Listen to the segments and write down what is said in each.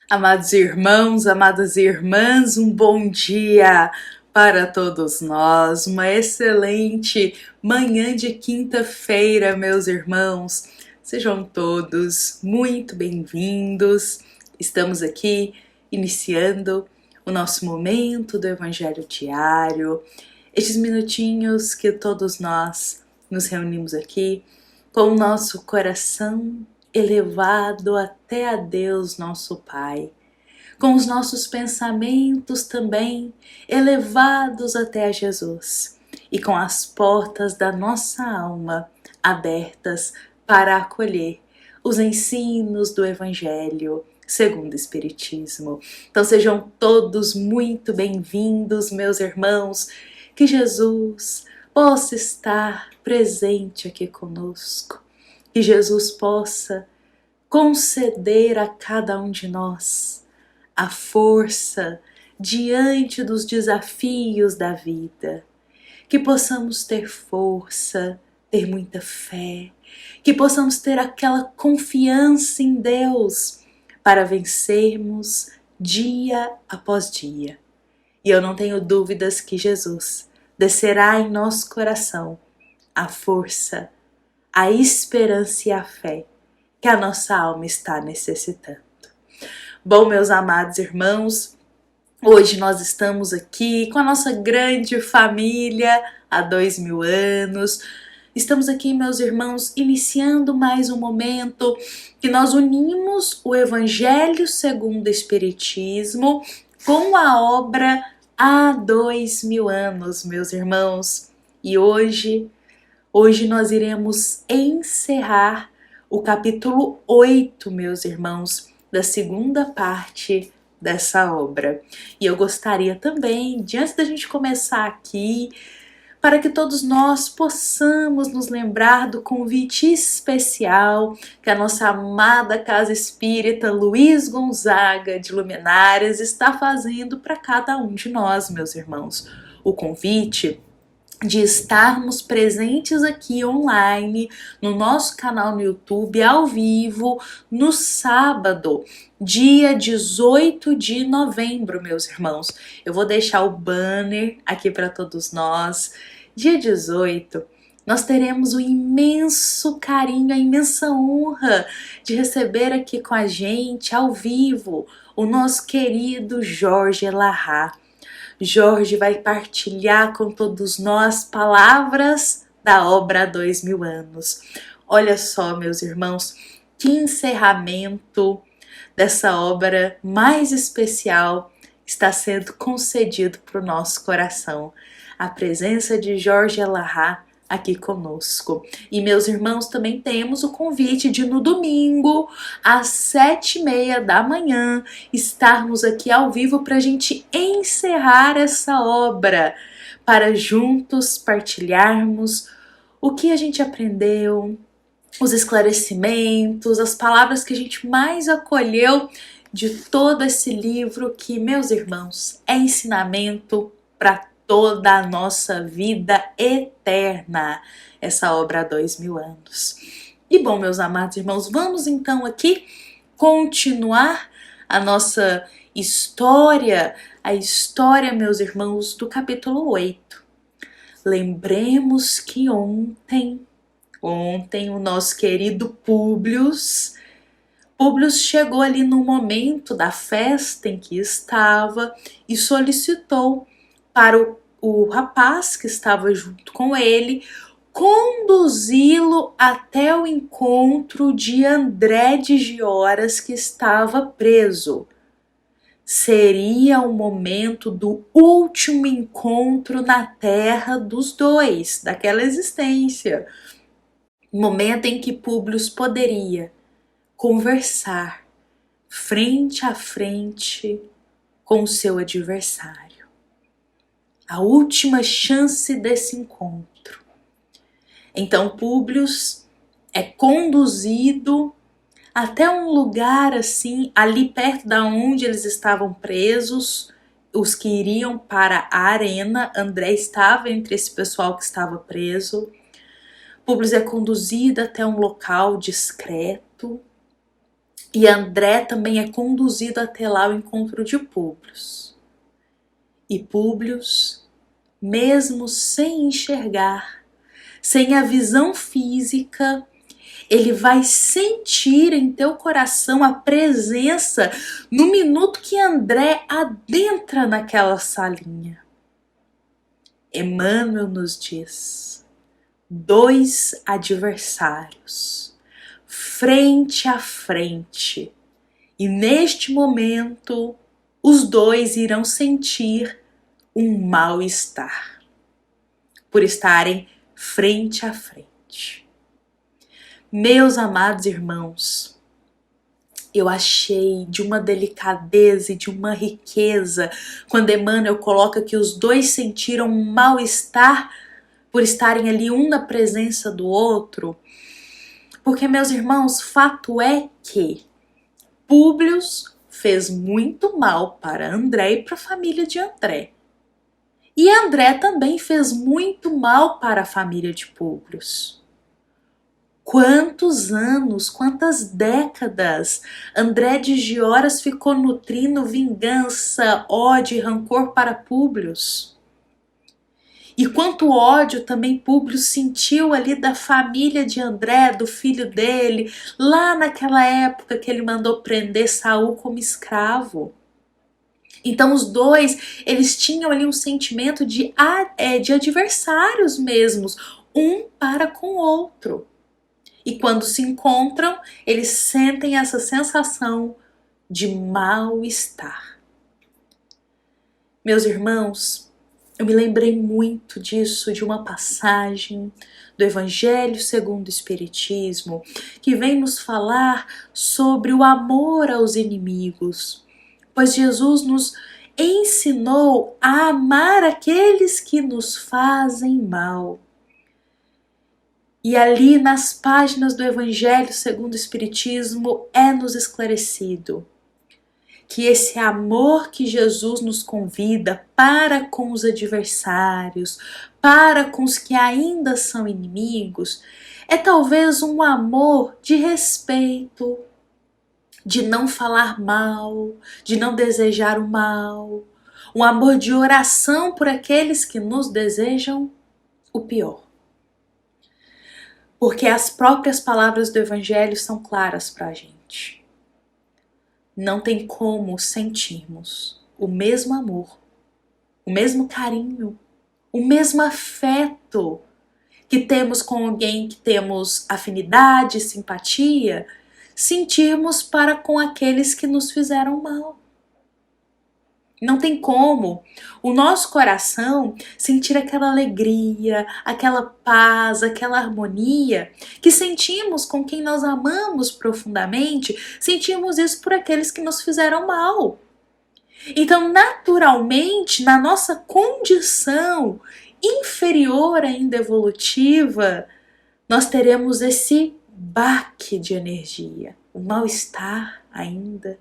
Amados irmãos, amadas irmãs, um bom dia para todos nós, uma excelente manhã de quinta-feira, meus irmãos. Sejam todos muito bem-vindos. Estamos aqui iniciando o nosso momento do Evangelho Diário, estes minutinhos que todos nós nos reunimos aqui com o nosso coração elevado até a Deus nosso Pai, com os nossos pensamentos também elevados até a Jesus e com as portas da nossa alma abertas para acolher os ensinos do Evangelho segundo o Espiritismo. Então sejam todos muito bem-vindos, meus irmãos, que Jesus possa estar presente aqui conosco, que Jesus possa conceder a cada um de nós a força diante dos desafios da vida, que possamos ter força, ter muita fé, que possamos ter aquela confiança em Deus para vencermos dia após dia. E eu não tenho dúvidas que Jesus descerá em nosso coração a força, a esperança e a fé que a nossa alma está necessitando. Bom, meus amados irmãos, hoje nós estamos aqui com a nossa grande família há 2000 anos. Estamos aqui, meus irmãos, iniciando mais um momento que nós unimos o Evangelho segundo o Espiritismo com a obra há 2000 anos, meus irmãos. E hoje nós iremos encerrar o capítulo 8, meus irmãos, da segunda parte dessa obra. E eu gostaria também, antes da gente começar aqui, para que todos nós possamos nos lembrar do convite especial que a nossa amada Casa Espírita Luiz Gonzaga de Luminárias está fazendo para cada um de nós, meus irmãos. O convite de estarmos presentes aqui online no nosso canal no YouTube ao vivo no sábado, dia 18 de novembro, meus irmãos. Eu vou deixar o banner aqui para todos nós. Dia 18, nós teremos o imenso carinho, a imensa honra de receber aqui com a gente ao vivo o nosso querido Jorge Elahá. Jorge vai partilhar com todos nós palavras da obra há 2000 anos. Olha só, meus irmãos, que encerramento dessa obra mais especial está sendo concedido para o nosso coração. A presença de Jorge Elahá aqui conosco. E, meus irmãos, também temos o convite de no domingo, às 7h30 da manhã, estarmos aqui ao vivo para a gente encerrar essa obra, para juntos partilharmos o que a gente aprendeu, os esclarecimentos, as palavras que a gente mais acolheu de todo esse livro que, meus irmãos, é ensinamento para toda a nossa vida eterna, essa obra há 2000 anos. E bom, meus amados irmãos, vamos então aqui continuar a nossa história, a história, meus irmãos, do capítulo 8. Lembremos que ontem o nosso querido Públio chegou ali no momento da festa em que estava e solicitou para o rapaz que estava junto com ele conduzi-lo até o encontro de André de Gioras, que estava preso. Seria o momento do último encontro na terra dos dois, daquela existência. Momento em que Públio poderia conversar frente a frente com o seu adversário. A última chance desse encontro. Então Públio é conduzido até um lugar assim, ali perto da onde eles estavam presos, os que iriam para a arena. André estava entre esse pessoal que estava preso. Públio é conduzido até um local discreto E André também é conduzido até lá ao encontro de Públio. E Públio, mesmo sem enxergar, sem a visão física, ele vai sentir em teu coração a presença no minuto que André adentra naquela salinha. Emmanuel nos diz: dois adversários, frente a frente, e neste momento os dois irão sentir um mal-estar, por estarem frente a frente. Meus amados irmãos, eu achei de uma delicadeza e de uma riqueza quando Emmanuel coloca que os dois sentiram um mal-estar por estarem ali um na presença do outro. Porque, meus irmãos, fato é que Públio fez muito mal para André e para a família de André. E André também fez muito mal para a família de Públio. Quantos anos, quantas décadas André de Gioras ficou nutrindo vingança, ódio e rancor para Públio. E quanto ódio também Públio sentiu ali da família de André, do filho dele, lá naquela época que ele mandou prender Saul como escravo. Então os dois, eles tinham ali um sentimento de adversários mesmos, um para com o outro. E quando se encontram, eles sentem essa sensação de mal-estar. Meus irmãos, eu me lembrei muito disso, de uma passagem do Evangelho segundo o Espiritismo, que vem nos falar sobre o amor aos inimigos, pois Jesus nos ensinou a amar aqueles que nos fazem mal. E ali nas páginas do Evangelho segundo o Espiritismo é nos esclarecido que esse amor que Jesus nos convida para com os adversários, para com os que ainda são inimigos, é talvez um amor de respeito, de não falar mal, de não desejar o mal, um amor de oração por aqueles que nos desejam o pior. Porque as próprias palavras do Evangelho são claras para a gente. Não tem como sentirmos o mesmo amor, o mesmo carinho, o mesmo afeto que temos com alguém que temos afinidade, simpatia, sentirmos para com aqueles que nos fizeram mal. Não tem como o nosso coração sentir aquela alegria, aquela paz, aquela harmonia que sentimos com quem nós amamos profundamente, sentimos isso por aqueles que nos fizeram mal. Então, naturalmente, na nossa condição inferior ainda evolutiva, nós teremos esse baque de energia, o mal-estar ainda.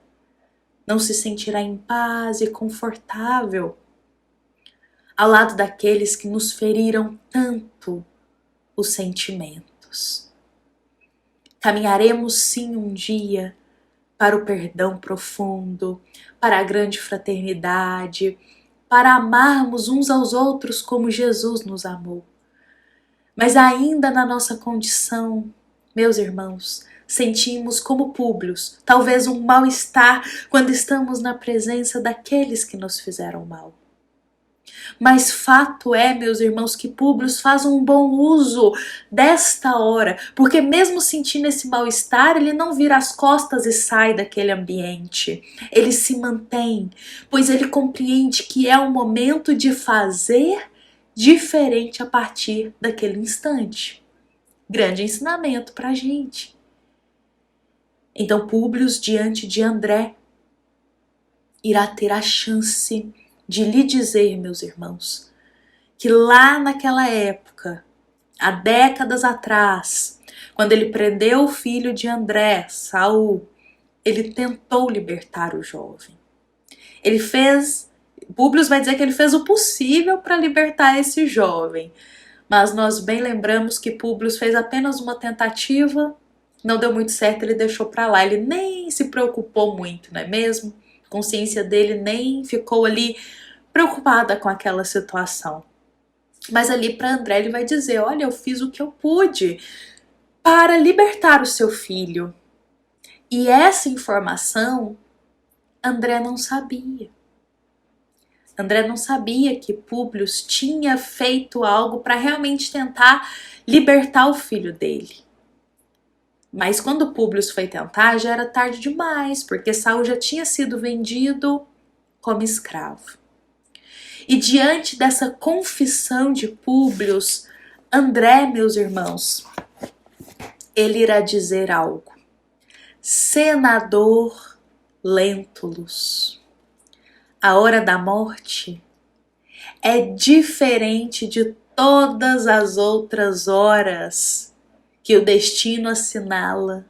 Não se sentirá em paz e confortável ao lado daqueles que nos feriram tanto os sentimentos. Caminharemos sim um dia para o perdão profundo, para a grande fraternidade, para amarmos uns aos outros como Jesus nos amou. Mas ainda na nossa condição, meus irmãos, sentimos como Públio, talvez um mal-estar quando estamos na presença daqueles que nos fizeram mal. Mas fato é, meus irmãos, que Públio faz um bom uso desta hora, porque mesmo sentindo esse mal-estar, ele não vira as costas e sai daquele ambiente. Ele se mantém, pois ele compreende que é o momento de fazer diferente a partir daquele instante. Grande ensinamento para a gente. Então Públio, diante de André, irá ter a chance de lhe dizer, meus irmãos, que lá naquela época, há décadas atrás, quando ele prendeu o filho de André, Saul, ele tentou libertar o jovem. Públio vai dizer que ele fez o possível para libertar esse jovem, mas nós bem lembramos que Públio fez apenas uma tentativa não deu muito certo, ele deixou pra lá, ele nem se preocupou muito, não é mesmo? A consciência dele nem ficou ali preocupada com aquela situação. Mas ali para André ele vai dizer, olha, eu fiz o que eu pude para libertar o seu filho. E essa informação André não sabia. André não sabia que Públio tinha feito algo para realmente tentar libertar o filho dele. Mas quando Públio foi tentar, já era tarde demais, porque Saul já tinha sido vendido como escravo. E diante dessa confissão de Públio, André, meus irmãos, ele irá dizer algo. Senador Lentulus, a hora da morte é diferente de todas as outras horas que o destino assinala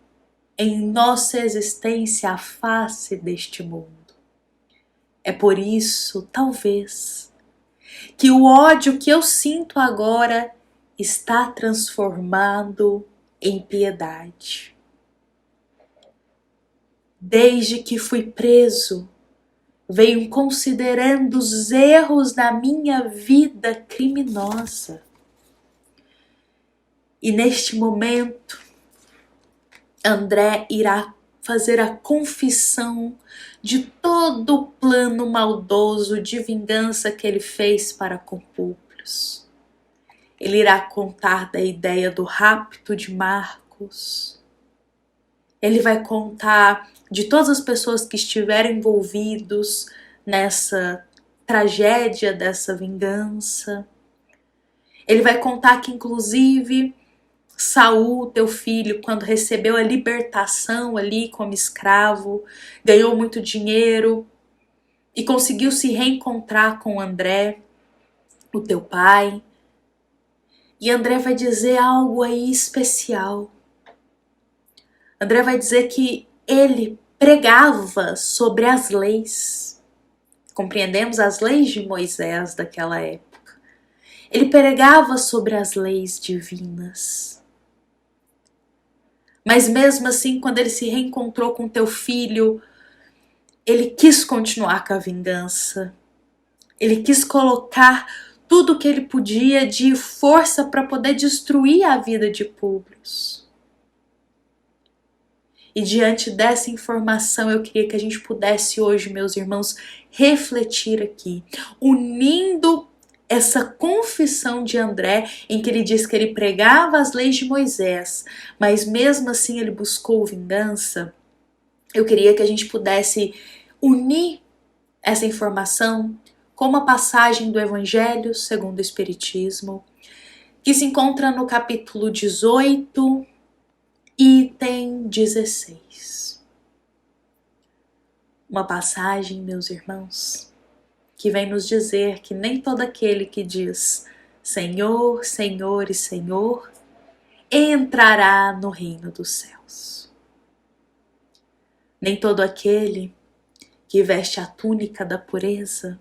em nossa existência à face deste mundo. É por isso, talvez, que o ódio que eu sinto agora está transformado em piedade. Desde que fui preso, venho considerando os erros da minha vida criminosa. E neste momento, André irá fazer a confissão de todo o plano maldoso de vingança que ele fez para com Públio. Ele irá contar da ideia do rapto de Marcos. Ele vai contar de todas as pessoas que estiveram envolvidos nessa tragédia dessa vingança. Ele vai contar que, inclusive, Saul, teu filho, quando recebeu a libertação ali como escravo, ganhou muito dinheiro e conseguiu se reencontrar com André, o teu pai. E André vai dizer algo aí especial. André vai dizer que ele pregava sobre as leis. Compreendemos as leis de Moisés daquela época. Ele pregava sobre as leis divinas. Mas mesmo assim, quando ele se reencontrou com teu filho, ele quis continuar com a vingança. Ele quis colocar tudo o que ele podia de força para poder destruir a vida de Públio. E diante dessa informação, eu queria que a gente pudesse hoje, meus irmãos, refletir aqui, unindo essa confissão de André, em que ele diz que ele pregava as leis de Moisés, mas mesmo assim ele buscou vingança. Eu queria que a gente pudesse unir essa informação com uma passagem do Evangelho segundo o Espiritismo, que se encontra no capítulo 18, item 16. Uma passagem, meus irmãos, que vem nos dizer que nem todo aquele que diz Senhor, Senhor e Senhor entrará no reino dos céus. Nem todo aquele que veste a túnica da pureza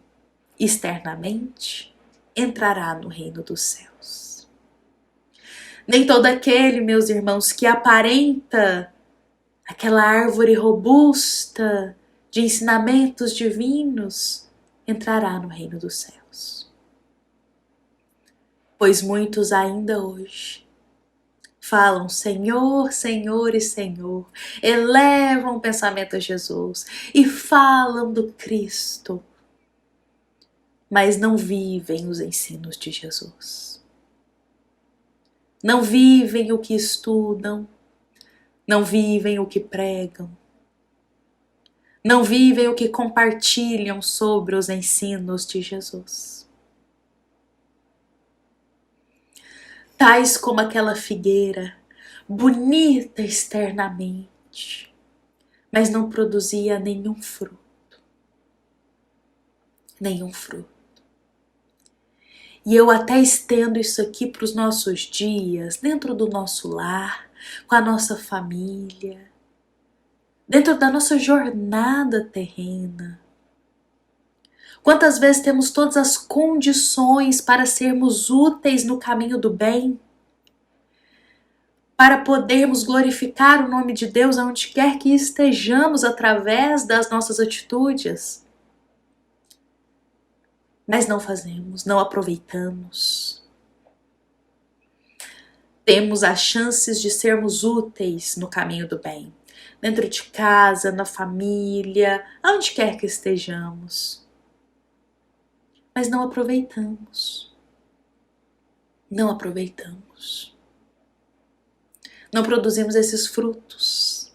externamente entrará no reino dos céus. Nem todo aquele, meus irmãos, que aparenta aquela árvore robusta de ensinamentos divinos entrará no reino dos céus. Pois muitos ainda hoje falam Senhor, Senhor e Senhor, elevam o pensamento a Jesus e falam do Cristo, mas não vivem os ensinos de Jesus. Não vivem o que estudam, não vivem o que pregam, não vivem o que compartilham sobre os ensinos de Jesus. Tais como aquela figueira, bonita externamente, mas não produzia nenhum fruto. Nenhum fruto. E eu até estendo isso aqui para os nossos dias, dentro do nosso lar, com a nossa família, dentro da nossa jornada terrena. Quantas vezes temos todas as condições para sermos úteis no caminho do bem, para podermos glorificar o nome de Deus aonde quer que estejamos através das nossas atitudes. Mas não fazemos, não aproveitamos. Temos as chances de sermos úteis no caminho do bem, dentro de casa, na família, aonde quer que estejamos. Mas não aproveitamos. Não aproveitamos. Não produzimos esses frutos.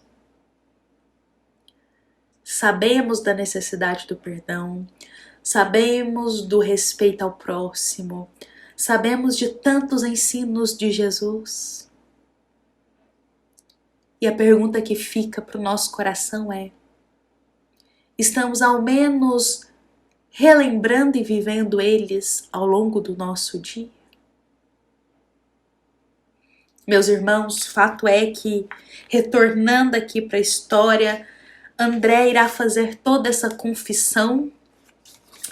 Sabemos da necessidade do perdão, sabemos do respeito ao próximo, sabemos de tantos ensinos de Jesus. E a pergunta que fica para o nosso coração é: estamos ao menos relembrando e vivendo eles ao longo do nosso dia? Meus irmãos, fato é que, retornando aqui para a história, André irá fazer toda essa confissão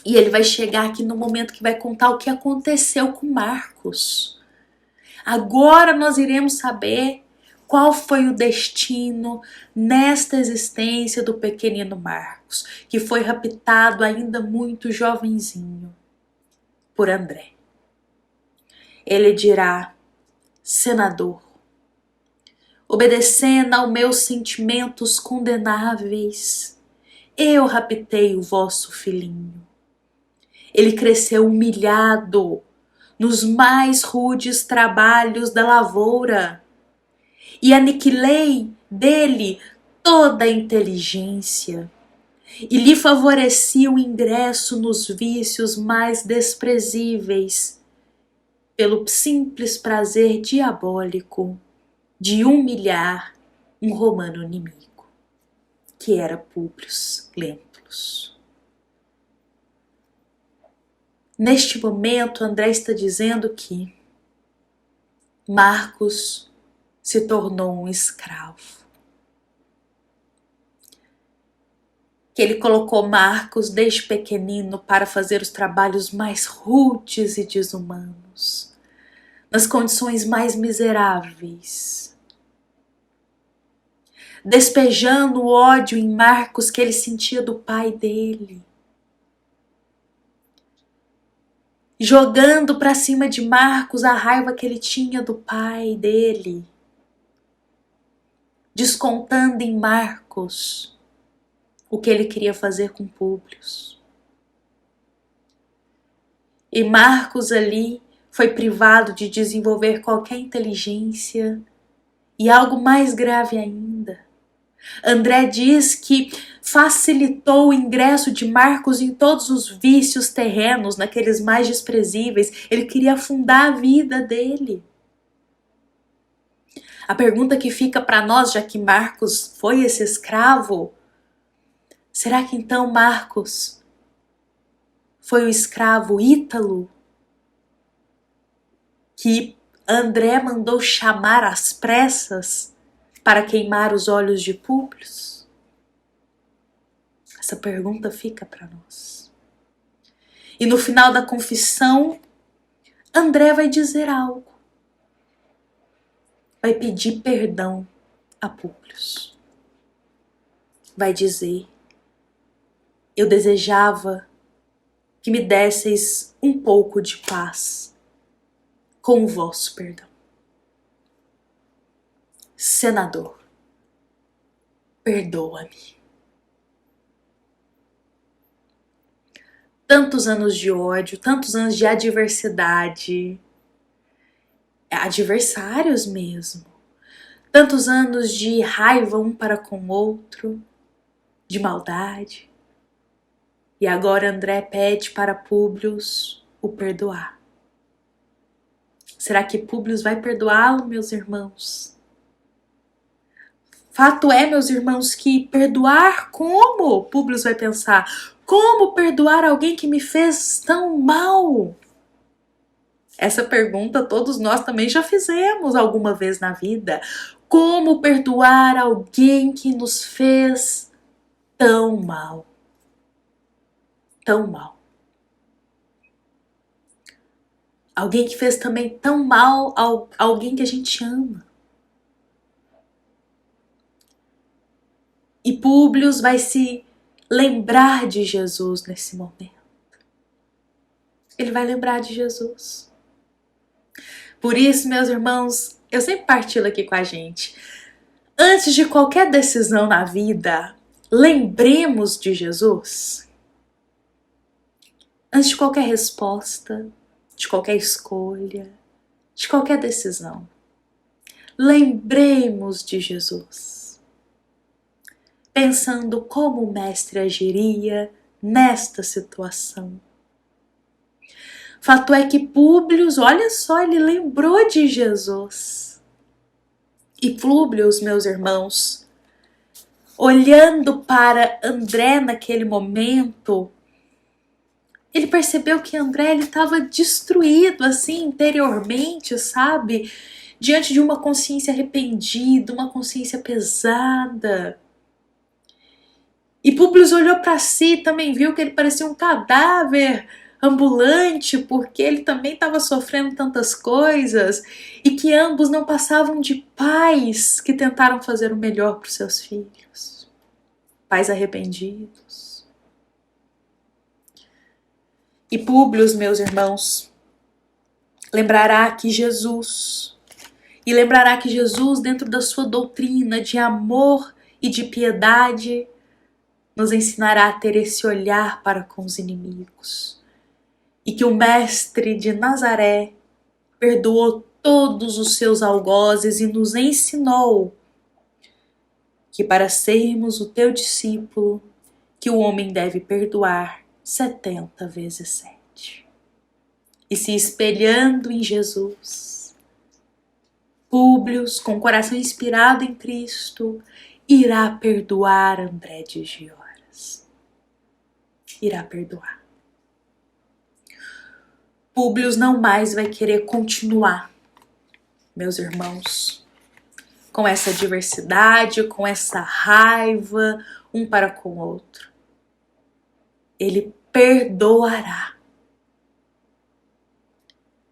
e ele vai chegar aqui no momento que vai contar o que aconteceu com Marcos. Agora nós iremos saber qual foi o destino nesta existência do pequenino Marcos, que foi raptado ainda muito jovenzinho por André. Ele dirá: Senador, obedecendo aos meus sentimentos condenáveis, eu raptei o vosso filhinho. Ele cresceu humilhado nos mais rudes trabalhos da lavoura e aniquilei dele toda a inteligência e lhe favoreci o ingresso nos vícios mais desprezíveis pelo simples prazer diabólico de humilhar um romano inimigo, que era Públio Lentulus. Neste momento, André está dizendo que Marcos se tornou um escravo. Que ele colocou Marcos desde pequenino para fazer os trabalhos mais rudes e desumanos, nas condições mais miseráveis, despejando o ódio em Marcos que ele sentia do pai dele, jogando para cima de Marcos a raiva que ele tinha do pai dele, descontando em Marcos o que ele queria fazer com Públio. E Marcos ali foi privado de desenvolver qualquer inteligência. E algo mais grave ainda, André diz que facilitou o ingresso de Marcos em todos os vícios terrenos, naqueles mais desprezíveis. Ele queria afundar a vida dele. A pergunta que fica para nós, já que Marcos foi esse escravo, será que então Marcos foi o escravo Ítalo que André mandou chamar às pressas para queimar os olhos de Públio? Essa pergunta fica para nós. E no final da confissão, André vai dizer algo. Vai pedir perdão a Públio. Vai dizer: eu desejava que me desseis um pouco de paz com o vosso perdão. Senador, perdoa-me. Tantos anos de ódio, tantos anos de adversidade, adversários mesmo, tantos anos de raiva um para com o outro, de maldade. E agora André pede para Públio o perdoar. Será que Públio vai perdoá-lo, meus irmãos? Fato é, meus irmãos, que perdoar como? Públio vai pensar. Como perdoar alguém que me fez tão mal? Essa pergunta todos nós também já fizemos alguma vez na vida. Como perdoar alguém que nos fez tão mal? Tão mal. Alguém que fez também tão mal a alguém que a gente ama. E Públio vai se lembrar de Jesus nesse momento. Ele vai lembrar de Jesus. Por isso, meus irmãos, eu sempre partilho aqui com a gente. Antes de qualquer decisão na vida, lembremos de Jesus. Antes de qualquer resposta, de qualquer escolha, de qualquer decisão, lembremos de Jesus. Pensando como o mestre agiria nesta situação. Fato é que Públio, olha só, ele lembrou de Jesus. E Públio, meus irmãos, olhando para André naquele momento, ele percebeu que André estava destruído assim interiormente, sabe? Diante de uma consciência arrependida, uma consciência pesada. E Públio olhou para si e também viu que ele parecia um cadáver ambulante, porque ele também estava sofrendo tantas coisas, e que ambos não passavam de pais que tentaram fazer o melhor para os seus filhos. Pais arrependidos. E Públio, meus irmãos, lembrará que Jesus, dentro da sua doutrina de amor e de piedade, nos ensinará a ter esse olhar para com os inimigos. E que o mestre de Nazaré perdoou todos os seus algozes e nos ensinou que para sermos o teu discípulo, que o homem deve perdoar 70 vezes 7. E se espelhando em Jesus, Públio, com o coração inspirado em Cristo, irá perdoar André de Gioras. Irá perdoar. Públio não mais vai querer continuar, meus irmãos, com essa diversidade, com essa raiva um para com o outro. Ele perdoará.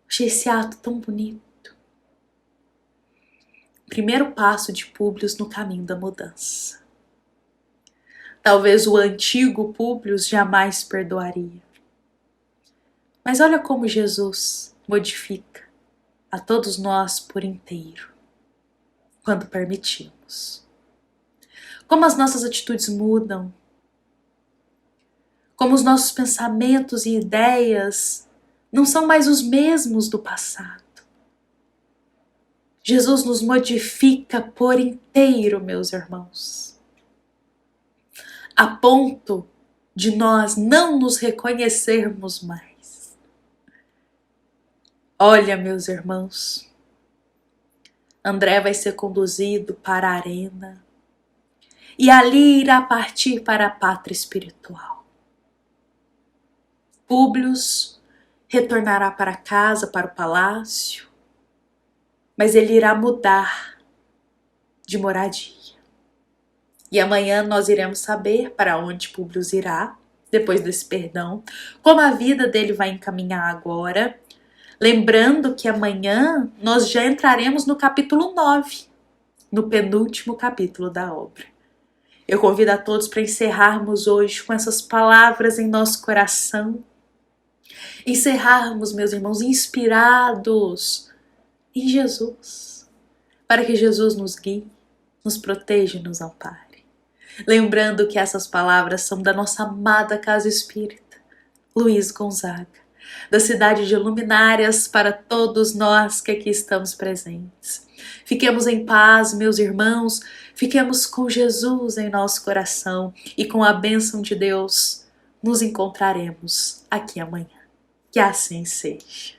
Achei esse ato tão bonito. Primeiro passo de Públio no caminho da mudança. Talvez o antigo Públio jamais perdoaria. Mas olha como Jesus modifica a todos nós por inteiro, quando permitimos. Como as nossas atitudes mudam, como os nossos pensamentos e ideias não são mais os mesmos do passado. Jesus nos modifica por inteiro, meus irmãos, a ponto de nós não nos reconhecermos mais. Olha, meus irmãos, André vai ser conduzido para a arena e ali irá partir para a pátria espiritual. Públio retornará para casa, para o palácio, mas ele irá mudar de moradia. E amanhã nós iremos saber para onde Públio irá, depois desse perdão, como a vida dele vai encaminhar agora. Lembrando que amanhã nós já entraremos no capítulo 9, no penúltimo capítulo da obra. Eu convido a todos para encerrarmos hoje com essas palavras em nosso coração. Encerrarmos, meus irmãos, inspirados em Jesus, para que Jesus nos guie, nos proteja e nos ampare. Lembrando que essas palavras são da nossa amada Casa Espírita, Luiz Gonzaga, da cidade de Luminárias, para todos nós que aqui estamos presentes. Fiquemos em paz, meus irmãos, fiquemos com Jesus em nosso coração e com a bênção de Deus nos encontraremos aqui amanhã. Que assim seja.